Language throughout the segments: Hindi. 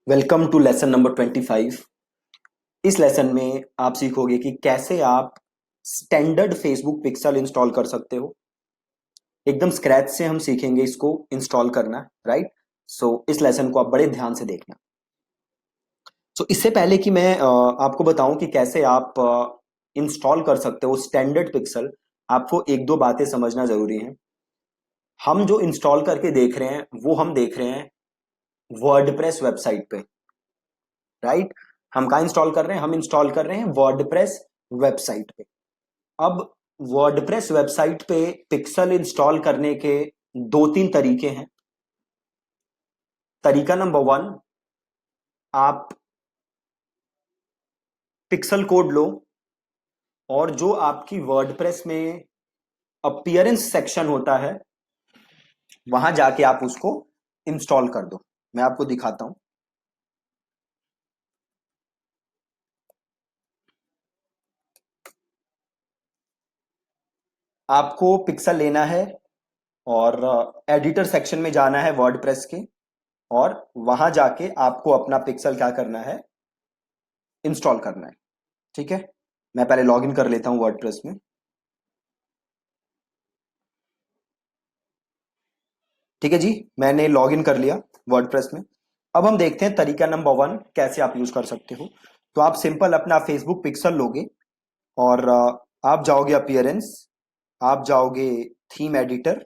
Welcome to lesson number 25। इस लेसन में आप सीखोगे कि कैसे आप स्टैंडर्ड फेसबुक पिक्सल इंस्टॉल कर सकते हो। एकदम स्क्रैच से हम सीखेंगे इसको इंस्टॉल करना, राइट। सो इस लेसन को आप बड़े ध्यान से देखना। इससे पहले कि मैं आपको बताऊं कि कैसे आप इंस्टॉल कर सकते हो स्टैंडर्ड पिक्सल, आपको एक दो बातें समझना जरूरी है। हम जो इंस्टॉल करके देख रहे हैं वो हम देख रहे हैं वर्डप्रेस वेबसाइट पे, राइट। हम कहाँ इंस्टॉल कर रहे हैं? हम इंस्टॉल कर रहे हैं वर्डप्रेस वेबसाइट पे। अब वर्डप्रेस वेबसाइट पे पिक्सल इंस्टॉल करने के दो तीन तरीके हैं। तरीका नंबर वन, आप पिक्सल कोड लो और जो आपकी वर्डप्रेस में अपीयरेंस सेक्शन होता है वहां जाके आप उसको इंस्टॉल कर दो। मैं आपको दिखाता हूं। आपको पिक्सल लेना है और एडिटर सेक्शन में जाना है वर्डप्रेस के, और वहां जाके आपको अपना पिक्सल क्या करना है? इंस्टॉल करना है। ठीक है, मैं पहले लॉगिन कर लेता हूं वर्डप्रेस में। ठीक है जी, मैंने लॉगिन कर लिया वर्डप्रेस में। अब हम देखते हैं तरीका नंबर वन कैसे आप यूज कर सकते हो। तो आप सिंपल अपना फेसबुक पिक्सल लोगे और आप जाओगे अपीयरेंस, आप जाओगे थीम एडिटर,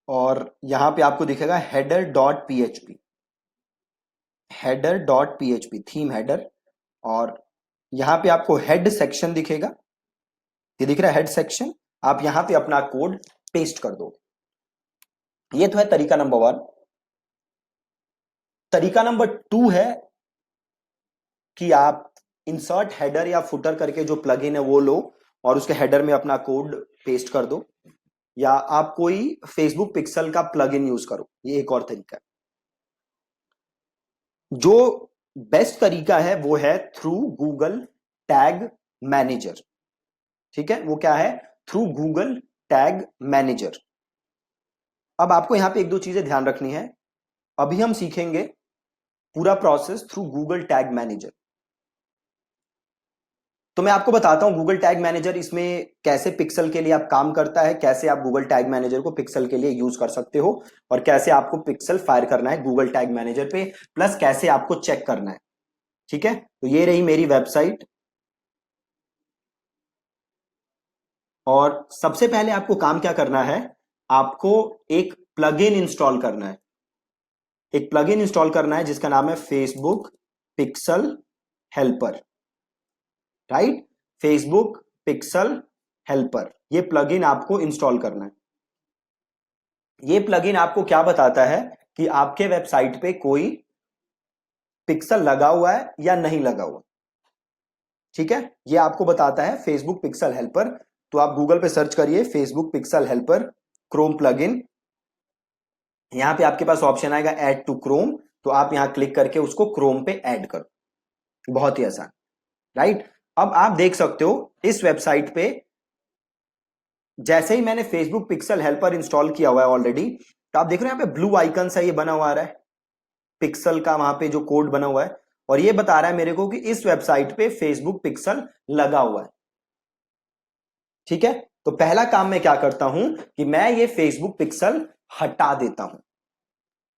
और यहां पे आपको दिखेगा header.php, header.php थीम हेडर। और यहां पे आपको हेड सेक्शन दिखेगा, ये दिख रहा है हेड सेक्शन। आप यहां पे अपना कोड पेस्ट कर दो। ये तो है तरीका नंबर वन। तरीका नंबर टू है कि आप इंसर्ट हेडर या फुटर करके जो प्लगइन है वो लो और उसके हेडर में अपना कोड पेस्ट कर दो, या आप कोई फेसबुक पिक्सल का प्लगइन यूज करो। ये एक और तरीका है। जो बेस्ट तरीका है वो है थ्रू गूगल टैग मैनेजर। ठीक है, वो क्या है? Through Google Tag manager. अब आपको यहां पे एक दो चीजें ध्यान रखनी है। अभी हम सीखेंगे पूरा process through Google Tag manager. तो मैं आपको बताता हूं गूगल टैग मैनेजर इसमें कैसे पिक्सल के लिए आप काम करता है, कैसे आप गूगल टैग मैनेजर को पिक्सल के लिए यूज कर सकते हो, और कैसे आपको पिक्सल फायर करना है गूगल टैग मैनेजर पे, प्लस कैसे आपको चेक करना है। ठीक है, तो ये रही मेरी वेबसाइट। और सबसे पहले आपको काम क्या करना है? आपको एक प्लगइन इंस्टॉल करना है। एक प्लगइन इंस्टॉल करना है जिसका नाम है Facebook pixel helper, right. Facebook pixel helper, ये प्लगइन आपको इंस्टॉल करना है। ये प्लगइन आपको क्या बताता है कि आपके वेबसाइट पे कोई पिक्सल लगा हुआ है या नहीं लगा हुआ। ठीक है, ये आपको बताता है फेसबुक पिक्सल हेल्पर। तो आप गूगल पे सर्च करिए Facebook pixel helper Chrome plugin. यहां पे आपके पास ऑप्शन आएगा ऐड टू क्रोम, तो आप यहां क्लिक करके उसको क्रोम पे ऐड करो। बहुत ही आसान, राइट। अब आप देख सकते हो इस वेबसाइट पे जैसे ही मैंने फेसबुक पिक्सल हेल्पर इंस्टॉल किया हुआ है ऑलरेडी, तो आप देख रहे हैं यहाँ पे ब्लू आइकन सा ये बना हुआ आ रहा है पिक्सल का, वहां पे जो कोड बना हुआ है, और ये बता रहा है मेरे को कि इस वेबसाइट पे फेसबुक पिक्सल लगा हुआ है। ठीक है, तो पहला काम मैं क्या करता हूं कि मैं ये फेसबुक पिक्सल हटा देता हूं,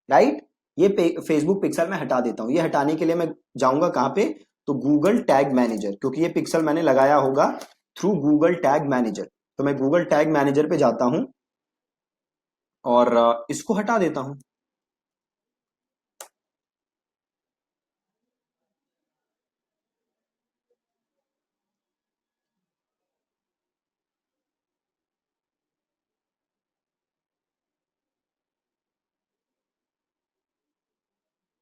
राइट। ये फेसबुक पिक्सल मैं हटा देता हूं। ये हटाने के लिए मैं जाऊंगा कहां पे? तो गूगल टैग मैनेजर, क्योंकि ये पिक्सल मैंने लगाया होगा थ्रू गूगल टैग मैनेजर। तो मैं गूगल टैग मैनेजर पे जाता हूं और इसको हटा देता हूं।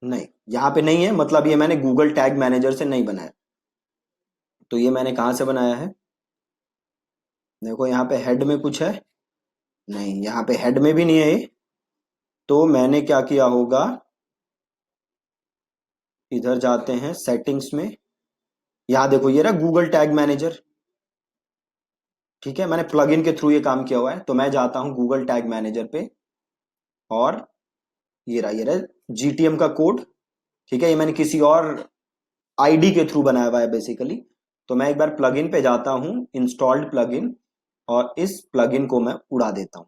नहीं, यहां पे नहीं है, मतलब ये मैंने गूगल टैग मैनेजर से नहीं बनाया। तो ये मैंने कहां से बनाया है? देखो यहाँ पे हेड में कुछ है? नहीं, यहाँ पे हेड में भी नहीं है ये। तो मैंने क्या किया होगा, इधर जाते हैं सेटिंग्स में। यहाँ देखो ये रहा गूगल टैग मैनेजर। ठीक है, मैंने प्लगइन के थ्रू ये काम किया हुआ है। तो मैं जाता हूं गूगल टैग मैनेजर पे और ये रहा जीटीएम का कोड। ठीक है, ये मैंने किसी और आईडी के थ्रू बनाया हुआ है बेसिकली। तो मैं एक बार प्लगइन पे जाता हूं, इंस्टॉल्ड प्लगइन, और इस प्लगइन को मैं उड़ा देता हूं।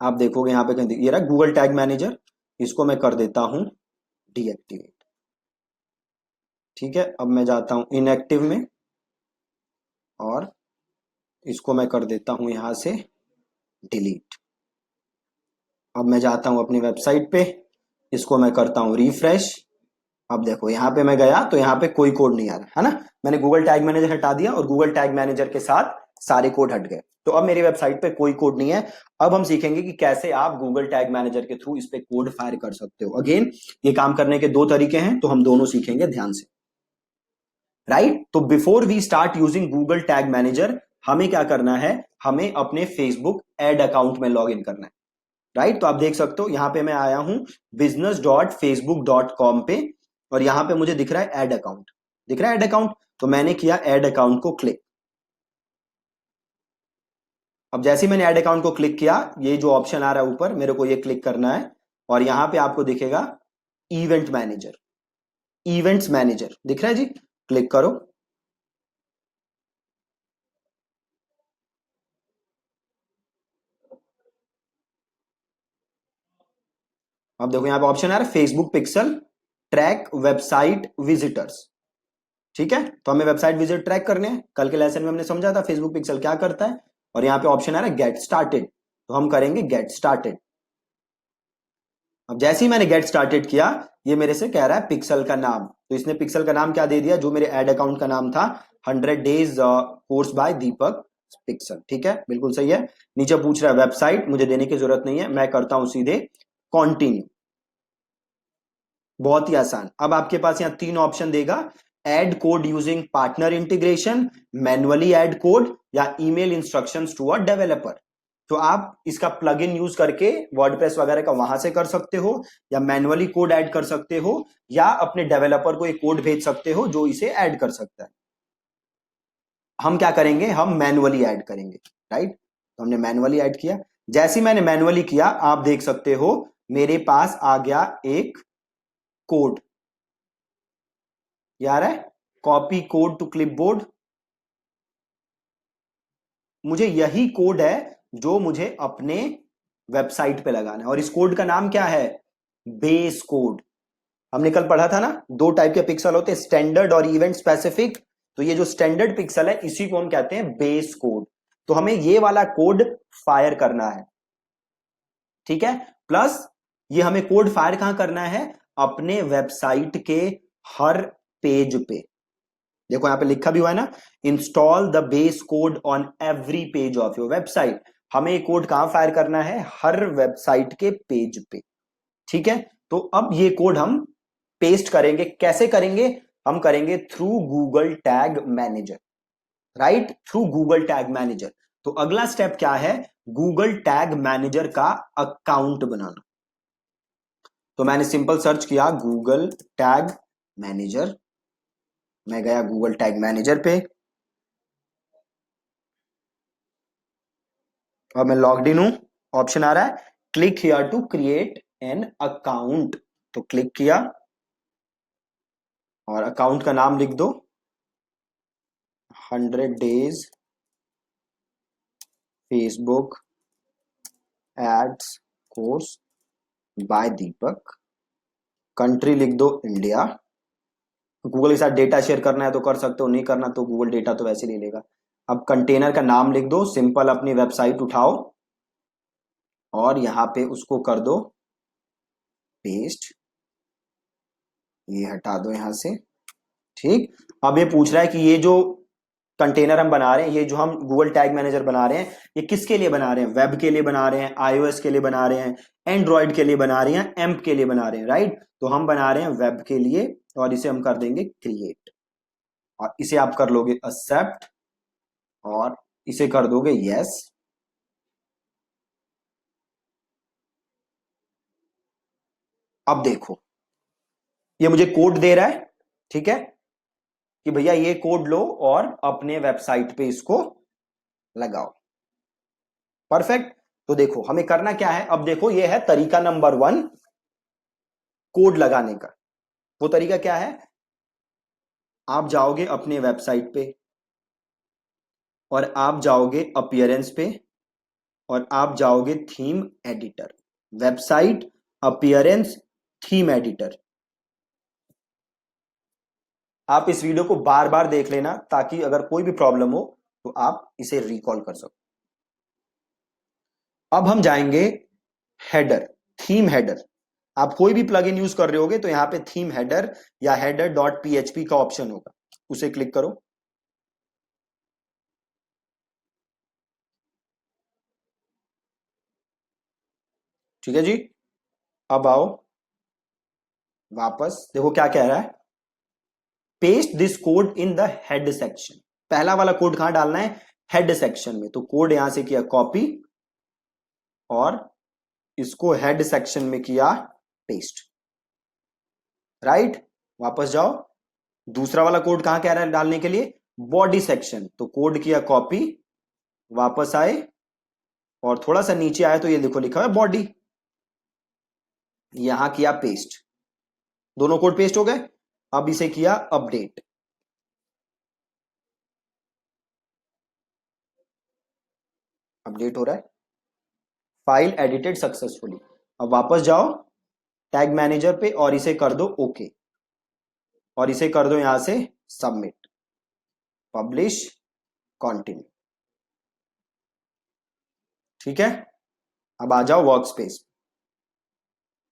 आप देखोगे यहाँ पे ये रहा गूगल टैग मैनेजर, इसको मैं कर देता हूं डीएक्टिवेट। ठीक है, अब मैं जाता हूं इनएक्टिव में और इसको मैं कर देता हूं यहां से डिलीट। अब मैं जाता हूं अपनी वेबसाइट पे, इसको मैं करता हूं रिफ्रेश। अब देखो यहाँ पे मैं गया तो यहाँ पे कोई कोड नहीं आ रहा है ना, मैंने गूगल टैग मैनेजर हटा दिया और गूगल टैग मैनेजर के साथ सारे कोड हट गए। तो अब मेरी वेबसाइट पे कोई कोड नहीं है। अब हम सीखेंगे कि कैसे आप गूगल टैग मैनेजर के थ्रू इस पे कोड फायर कर सकते हो। अगेन ये काम करने के दो तरीके हैं, तो हम दोनों सीखेंगे ध्यान से। राइट, तो before we start using Google Tag Manager, हमें क्या करना है, हमें अपने फेसबुक एड अकाउंट में लॉग इन करना है। राइट, तो आप देख सकते हो यहां पे मैं आया हूं business.facebook.com पे, और यहां पे मुझे दिख रहा है ऐड अकाउंट, दिख रहा है ऐड अकाउंट। तो मैंने किया ऐड अकाउंट को क्लिक। अब जैसे ही मैंने ऐड अकाउंट को क्लिक किया, ये जो ऑप्शन आ रहा है ऊपर, मेरे को ये क्लिक करना है, और यहां पे आपको दिखेगा इवेंट मैनेजर, इवेंट्स मैनेजर दिख रहा है जी, क्लिक करो। अब देखो यहां पे ऑप्शन आ रहा है Facebook pixel track website visitors. ठीक है, तो हमें वेबसाइट विजिट ट्रैक करने हैं। कल के लेसन में हमने समझा था फेसबुक पिक्सल क्या करता है, और यहाँ पे ऑप्शन आ रहा है गेट स्टार्टेड, तो हम करेंगे गेट स्टार्टेड। अब जैसे ही मैंने गेट स्टार्टेड किया, ये मेरे से कह रहा है पिक्सल का नाम, तो इसने पिक्सल का नाम क्या दे दिया, जो मेरे एड अकाउंट का नाम था 100 days course by Deepak pixel. ठीक है, बिल्कुल सही है। नीचे पूछ रहा है वेबसाइट, मुझे देने की जरूरत नहीं है, मैं करता हूं सीधे कॉन्टिन्यू। बहुत ही आसान। अब आपके पास यहाँ तीन ऑप्शन देगा, add code using partner integration, manually add code, या email instructions to a developer. तो आप इसका प्लगइन यूज करके वर्डप्रेस वगैरह का वहां से कर सकते हो, या मैन्युअली कोड ऐड कर सकते हो, या अपने डेवलपर को एक कोड भेज सकते हो जो इसे ऐड कर सकता है। हम क्या करेंगे, हम मैन्युअली ऐड करेंगे। राइट, तो हमने मैन्युअली ऐड किया। जैसे ही मैंने मैन्युअली किया, आप देख सकते हो मेरे पास आ गया एक कोड, यार है कॉपी कोड टू क्लिपबोर्ड। मुझे यही कोड है जो मुझे अपने वेबसाइट पे लगाना है, और इस कोड का नाम क्या है, बेस कोड। हमने कल पढ़ा था ना, दो टाइप के पिक्सल होते हैं, स्टैंडर्ड और इवेंट स्पेसिफिक। तो ये जो स्टैंडर्ड पिक्सल है, इसी को हम कहते हैं बेस कोड। तो हमें ये वाला कोड फायर करना है। ठीक है, प्लस ये हमें कोड फायर कहां करना है, अपने वेबसाइट के हर पेज पे। देखो यहां पे लिखा भी हुआ है ना, install the base code on every page of your website. हमें ये कोड कहां फायर करना है, हर वेबसाइट के पेज पे। ठीक है, तो अब ये कोड हम पेस्ट करेंगे, कैसे करेंगे, हम करेंगे through Google Tag manager. Right, through Google Tag manager. तो अगला स्टेप क्या है, गूगल टैग मैनेजर का अकाउंट बनाना। तो मैंने सिंपल सर्च किया गूगल टैग मैनेजर, मैं गया गूगल टैग मैनेजर पे, और मैं लॉग्ड इन हूं। ऑप्शन आ रहा है click here to create an account, तो क्लिक किया और अकाउंट का नाम लिख दो 100 days Facebook ads course by Deepak, country लिख दो इंडिया। गूगल के साथ डेटा शेयर करना है तो कर सकते हो, नहीं करना तो गूगल डेटा तो वैसे नहीं लेगा। अब कंटेनर का नाम लिख दो, सिंपल अपनी वेबसाइट उठाओ और यहां पे उसको कर दो पेस्ट, ये हटा दो यहां से। ठीक, अब ये पूछ रहा है कि ये जो कंटेनर हम बना रहे हैं, ये जो हम गूगल टैग मैनेजर बना रहे हैं, ये किसके लिए बना रहे हैं, वेब के लिए बना रहे हैं, आईओएस के लिए बना रहे हैं, एंड्रॉइड के लिए बना रहे हैं, एम्प के लिए बना रहे हैं। राइट, तो हम बना रहे हैं वेब के लिए, और इसे हम कर देंगे क्रिएट, और इसे आप कर लोगे एक्सेप्ट, और इसे कर दोगे यस। अब देखो ये मुझे कोड दे रहा है, ठीक है, कि भैया ये कोड लो और अपने वेबसाइट पे इसको लगाओ। परफेक्ट। तो देखो हमें करना क्या है, अब देखो ये है तरीका नंबर 1 कोड लगाने का। वो तरीका क्या है, आप जाओगे अपने वेबसाइट पे और आप जाओगे अपीयरेंस पे और आप जाओगे theme editor, website, appearance, theme editor. आप इस वीडियो को बार बार देख लेना ताकि अगर कोई भी प्रॉब्लम हो तो आप इसे रिकॉल कर सको। अब हम जाएंगे हेडर, थीम हेडर। आप कोई भी प्लगइन यूज कर रहे होगे तो यहां पे थीम हेडर या हेडर डॉट पीएचपी का ऑप्शन होगा, उसे क्लिक करो। ठीक है जी, अब आओ वापस, देखो क्या कह रहा है, paste this code in the head section. पहला वाला कोड कहां डालना है, हेड सेक्शन में। तो कोड यहां से किया कॉपी और इसको हेड सेक्शन में किया पेस्ट। राइट, वापस जाओ, दूसरा वाला कोड कहां कह रहा है डालने के लिए, बॉडी सेक्शन। तो कोड किया कॉपी, वापस आए और थोड़ा सा नीचे आए तो ये देखो लिखा है बॉडी, यहां किया पेस्ट। दोनों कोड पेस्ट हो गए। अब इसे किया अपडेट, अपडेट हो रहा है, फाइल एडिटेड सक्सेसफुली। अब वापस जाओ टैग मैनेजर पे और इसे कर दो ओके और इसे कर दो यहां से सबमिट, पब्लिश, कंटिन्यू। ठीक है, अब आ जाओ वर्क स्पेस।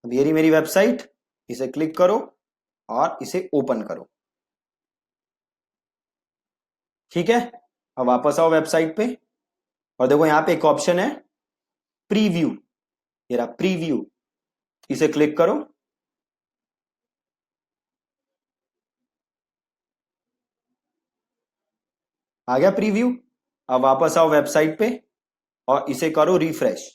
अब ये रही मेरी वेबसाइट, इसे क्लिक करो और इसे ओपन करो। ठीक है, अब वापस आओ वेबसाइट पे और देखो यहां पे एक ऑप्शन है प्रीव्यू, ये रहा प्रीव्यू, इसे क्लिक करो। आ गया प्रीव्यू। अब वापस आओ वेबसाइट पे और इसे करो रिफ्रेश।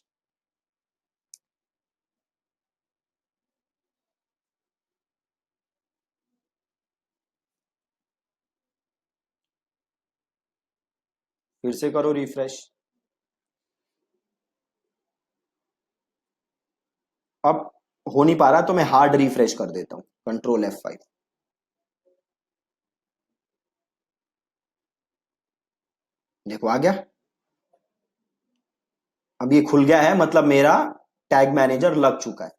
फिर से करो रिफ्रेश। अब हो नहीं पा रहा तो मैं हार्ड रिफ्रेश कर देता हूं, कंट्रोल F5। देखो आ गया, अब ये खुल गया है, मतलब मेरा टैग मैनेजर लग चुका है।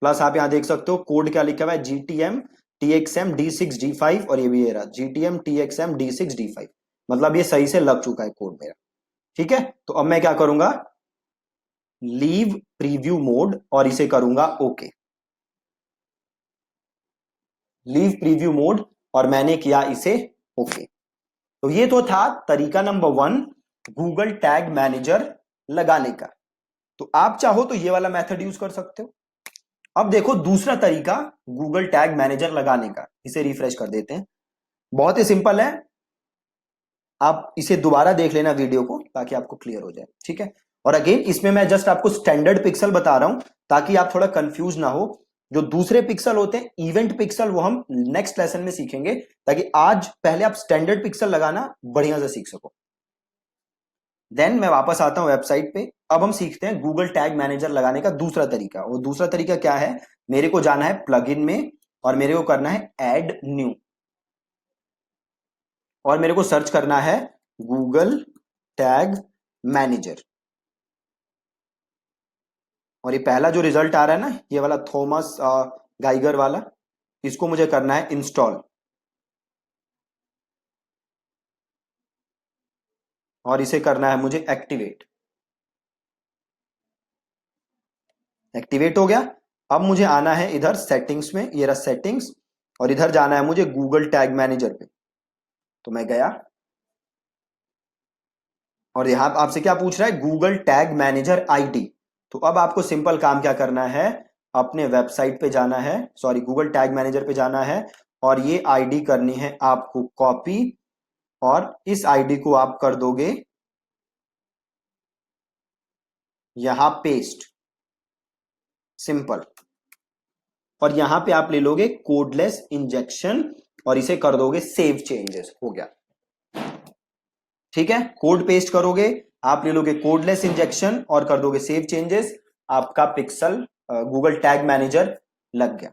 प्लस आप यहां देख सकते हो कोड क्या लिखा हुआ है, GTM TXM D6D5 और ये भी ये रहा GTM TXM D6D5, मतलब ये सही से लग चुका है कोड मेरा। ठीक है, तो अब मैं क्या करूंगा, लीव प्रीव्यू मोड और इसे करूंगा ओके, लीव प्रीव्यू मोड और मैंने किया इसे ओके। तो ये तो था तरीका नंबर 1 गूगल टैग मैनेजर लगाने का। तो आप चाहो तो ये वाला मेथड यूज कर सकते हो। अब देखो दूसरा तरीका गूगल टैग मैनेजर लगाने का, इसे रिफ्रेश कर देते हैं। बहुत ही सिंपल है, आप इसे दोबारा देख लेना वीडियो को ताकि आपको क्लियर हो जाए। ठीक है, और अगेन इसमें मैं जस्ट आपको स्टैंडर्ड पिक्सल बता रहा हूं ताकि आप थोड़ा कंफ्यूज ना हो। जो दूसरे पिक्सल होते हैं इवेंट पिक्सल, वो हम नेक्स्ट लेसन में सीखेंगे, ताकि आज पहले आप स्टैंडर्ड पिक्सल लगाना बढ़िया से सीख सको। देन मैं वापस आता हूं वेबसाइट पे। अब हम सीखते हैं गूगल टैग मैनेजर लगाने का दूसरा तरीका। वो दूसरा तरीका क्या है, मेरे को जाना है प्लगइन में और मेरे को करना है ऐड न्यू और मेरे को सर्च करना है गूगल टैग मैनेजर। और ये पहला जो रिजल्ट आ रहा है ना, ये वाला थॉमस गाइगर वाला, इसको मुझे करना है इंस्टॉल और इसे करना है मुझे एक्टिवेट। एक्टिवेट हो गया। अब मुझे आना है इधर सेटिंग्स में, ये रहा सेटिंग्स, और इधर जाना है मुझे गूगल टैग मैनेजर पे। तो मैं गया और यहां आपसे क्या पूछ रहा है, गूगल टैग मैनेजर आईडी। तो अब आपको सिंपल काम क्या करना है, अपने वेबसाइट पे जाना है, सॉरी गूगल टैग मैनेजर पे जाना है और ये आईडी करनी है आपको कॉपी और इस आईडी को आप कर दोगे यहां पेस्ट, सिंपल। और यहां पे आप ले लोगे कोडलेस इंजेक्शन और इसे कर दोगे सेव चेंजेस, हो गया। ठीक है, कोड पेस्ट करोगे, आप ले लोगे कोडलेस इंजेक्शन और कर दोगे सेव चेंजेस, आपका पिक्सल गूगल टैग मैनेजर लग गया।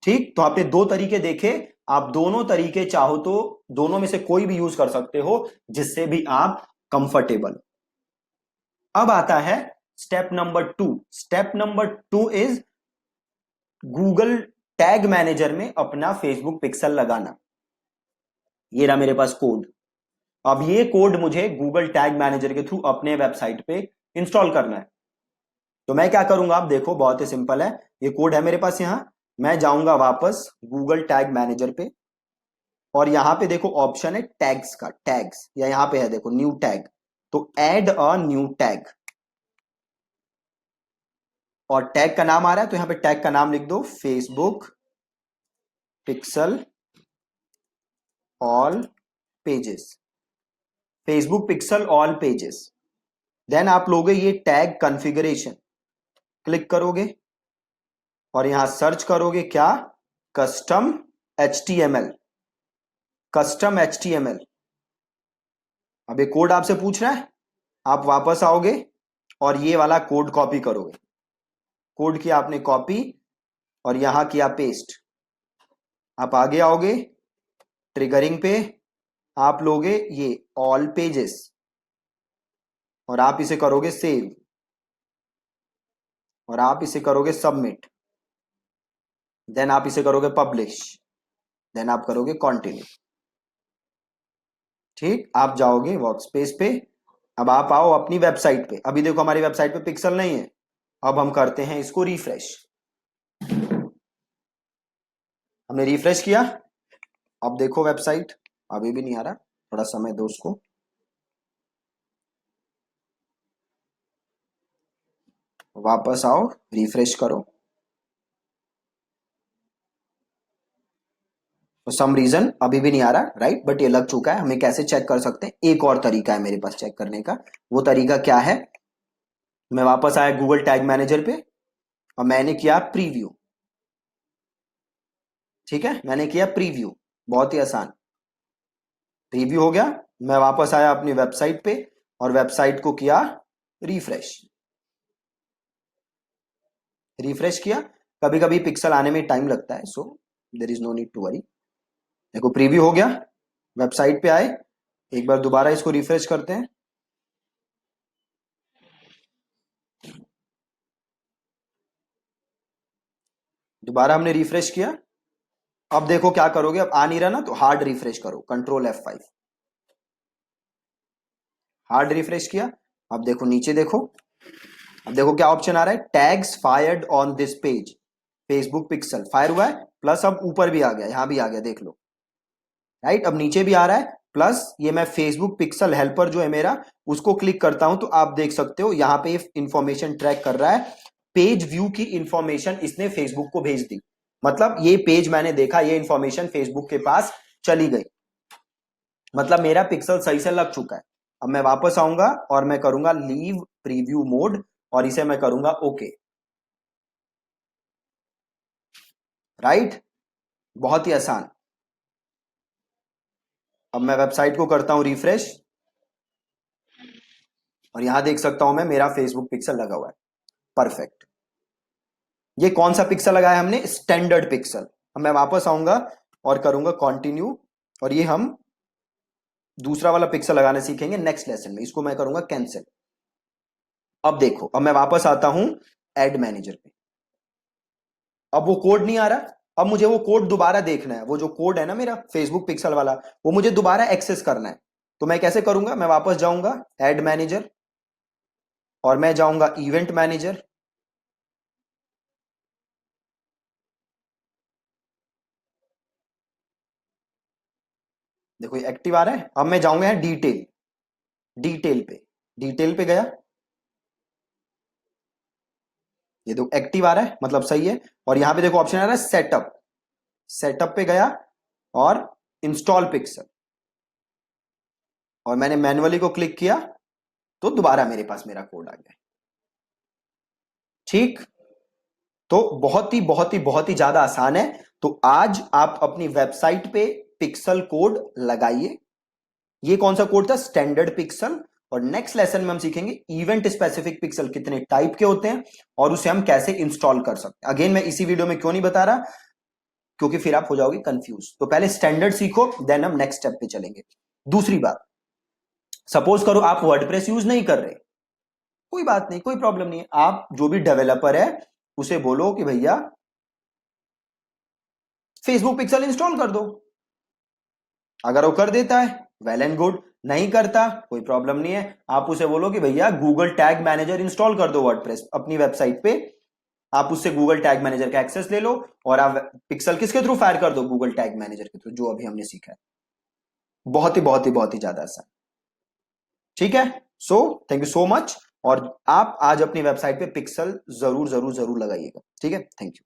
ठीक, तो आपने दो तरीके देखे, आप दोनों तरीके चाहो तो दोनों में से कोई भी यूज कर सकते हो जिससे भी आप कंफर्टेबल। अब आता है step number 2। Step number 2 is Google Tag manager में अपना फेसबुक पिक्सल लगाना। ये रहा मेरे पास कोड। अब ये कोड मुझे गूगल टैग मैनेजर के थ्रू अपने वेबसाइट पे इंस्टॉल करना है। तो मैं क्या करूंगा, आप देखो बहुत ही सिंपल है। ये कोड है मेरे पास यहां, मैं जाऊंगा वापस गूगल टैग मैनेजर पे और यहां पे देखो ऑप्शन है टैग्स का, टैग्स, या यहां पे है देखो न्यू टैग। तो ऐड अ न्यू टैग, और टैग का नाम आ रहा है तो यहां पे टैग का नाम लिख दो Facebook pixel all pages, Facebook pixel all pages. Then आप लोगे ये टैग कॉन्फ़िगरेशन, क्लिक करोगे और यहां सर्च करोगे क्या, कस्टम HTML, कस्टम HTML। अब ये कोड आपसे पूछ रहा है, आप वापस आओगे और ये वाला कोड कॉपी करोगे। कोड किया आपने कॉपी और यहां किया पेस्ट। आप आगे आओगे ट्रिगरिंग पे, आप लोगे ये ऑल पेजेस और आप इसे करोगे सेव और आप इसे करोगे सबमिट। देन आप इसे करोगे पब्लिश, देन आप करोगे कंटिन्यू। ठीक, आप जाओगे वर्कस्पेस पे। अब आप आओ अपनी वेबसाइट पे। अभी देखो हमारी वेबसाइट पे पिक्सल नहीं है। अब हम करते हैं इसको रिफ्रेश। हमने रिफ्रेश किया, अब देखो वेबसाइट, अभी भी नहीं आ रहा, थोड़ा समय दो उसको। वापस आओ, रिफ्रेश करो। तो सम रीजन अभी भी नहीं आ रहा, राइट, बट ये लग चुका है। हमें कैसे चेक कर सकते हैं, एक और तरीका है मेरे पास चेक करने का। वो तरीका क्या है, मैं वापस आया गूगल टैग मैनेजर पे और मैंने किया प्रीव्यू। ठीक है, मैंने किया प्रीव्यू, बहुत ही आसान। प्रीव्यू हो गया, मैं वापस आया अपनी वेबसाइट पे और वेबसाइट को किया रिफ्रेश। रिफ्रेश किया, कभी कभी पिक्सल आने में टाइम लगता है, so there is no need to worry. देखो प्रीव्यू हो गया, वेबसाइट पे आए, एक बार दोबारा इसको रिफ्रेश करते हैं। दोबारा हमने रिफ्रेश किया। अब देखो क्या करोगे, अब आ नहीं रहा ना, तो हार्ड रिफ्रेश करो, कंट्रोल F5। हार्ड रिफ्रेश किया, अब देखो नीचे देखो, अब देखो क्या ऑप्शन आ रहा है, tags fired on this page, Facebook pixel fire हुआ है, प्लस अब ऊपर भी आ गया, यहां भी आ गया, देख लो, राइट। अब नीचे भी आ रहा है प्लस, ये मैं फेसबुक पिक्सल हेल्पर जो है मेरा, उसको क्लिक करता हूं तो आप देख सकते हो यहां पे इंफॉर्मेशन ट्रैक कर रहा है। पेज व्यू की इंफॉर्मेशन इसने फेसबुक को भेज दी, मतलब ये पेज मैंने देखा, ये इंफॉर्मेशन फेसबुक के पास चली गई, मतलब मेरा पिक्सल सही से लग चुका है। अब मैं वापस आऊंगा और मैं करूंगा लीव प्रीव्यू मोड और इसे मैं करूंगा ओके, राइट, बहुत ही आसान। अब मैं वेबसाइट को करता हूं रिफ्रेश और यहां देख सकता हूं मैं मेरा फेसबुक पिक्सल लगा हुआ है, परफेक्ट। ये कौन सा पिक्सल लगाया हमने, स्टैंडर्ड पिक्सल। अब मैं वापस आऊंगा और करूंगा कंटिन्यू और ये हम दूसरा वाला पिक्सल लगाना सीखेंगे नेक्स्ट लेसन में, इसको मैं करूंगा कैंसिल। अब देखो, अब मैं वापस आता हूं एड मैनेजर पे, अब वो कोड नहीं आ रहा, अब मुझे वो कोड दोबारा देखना है, वो जो कोड है ना मेरा फेसबुक पिक्सल वाला, वो मुझे दोबारा एक्सेस करना है। तो मैं कैसे करूंगा, मैं वापस जाऊंगा एड मैनेजर और मैं जाऊंगा इवेंट मैनेजर। देखो ये एक्टिव आ रहा है। अब मैं जाऊंगा डिटेल, डिटेल पे, डिटेल पे गया, ये देखो एक्टिव आ रहा है, मतलब सही है। और यहां पे देखो ऑप्शन आ रहा है सेटअप, सेटअप पे गया और इंस्टॉल पिक्सल और मैंने मैन्युअली को क्लिक किया तो दोबारा मेरे पास मेरा कोड आ गया। ठीक, तो बहुत ही ज्यादा आसान है। तो आज आप अपनी वेबसाइट पे पिक्सल कोड लगाइए। ये कौन सा कोड था, स्टैंडर्ड पिक्सल, और नेक्स्ट लेसन में हम सीखेंगे इवेंट स्पेसिफिक पिक्सल कितने टाइप के होते हैं और उसे हम कैसे इंस्टॉल कर सकते हैं। अगेन मैं इसी वीडियो में क्यों नहीं बता रहा, क्योंकि फिर आप हो जाओगे कंफ्यूज। तो पहले स्टैंडर्ड सीखो, देन हम नेक्स्ट स्टेप पे चलेंगे। दूसरी बात, सपोज करो आप वर्डप्रेस यूज नहीं कर रहे, कोई बात नहीं, कोई प्रॉब्लम नहीं है। आप जो भी डेवलपर है उसे बोलो कि भैया फेसबुक पिक्सल इंस्टॉल कर दो। अगर वो कर देता है वेल एंड गुड, नहीं करता कोई प्रॉब्लम नहीं है। आप उसे बोलो कि भैया गूगल टैग मैनेजर इंस्टॉल कर दो वर्डप्रेस अपनी वेबसाइट पे, आप उससे गूगल टैग मैनेजर का एक्सेस ले लो और आप पिक्सल किसके थ्रू फायर कर दो, गूगल टैग मैनेजर के थ्रू, जो अभी हमने सीखा है। बहुत ही ज्यादा आसान। ठीक है, so thank you so much. और आप आज अपनी वेबसाइट पे पिक्सल जरूर जरूर जरूर लगाइएगा। ठीक है, थैंक यू।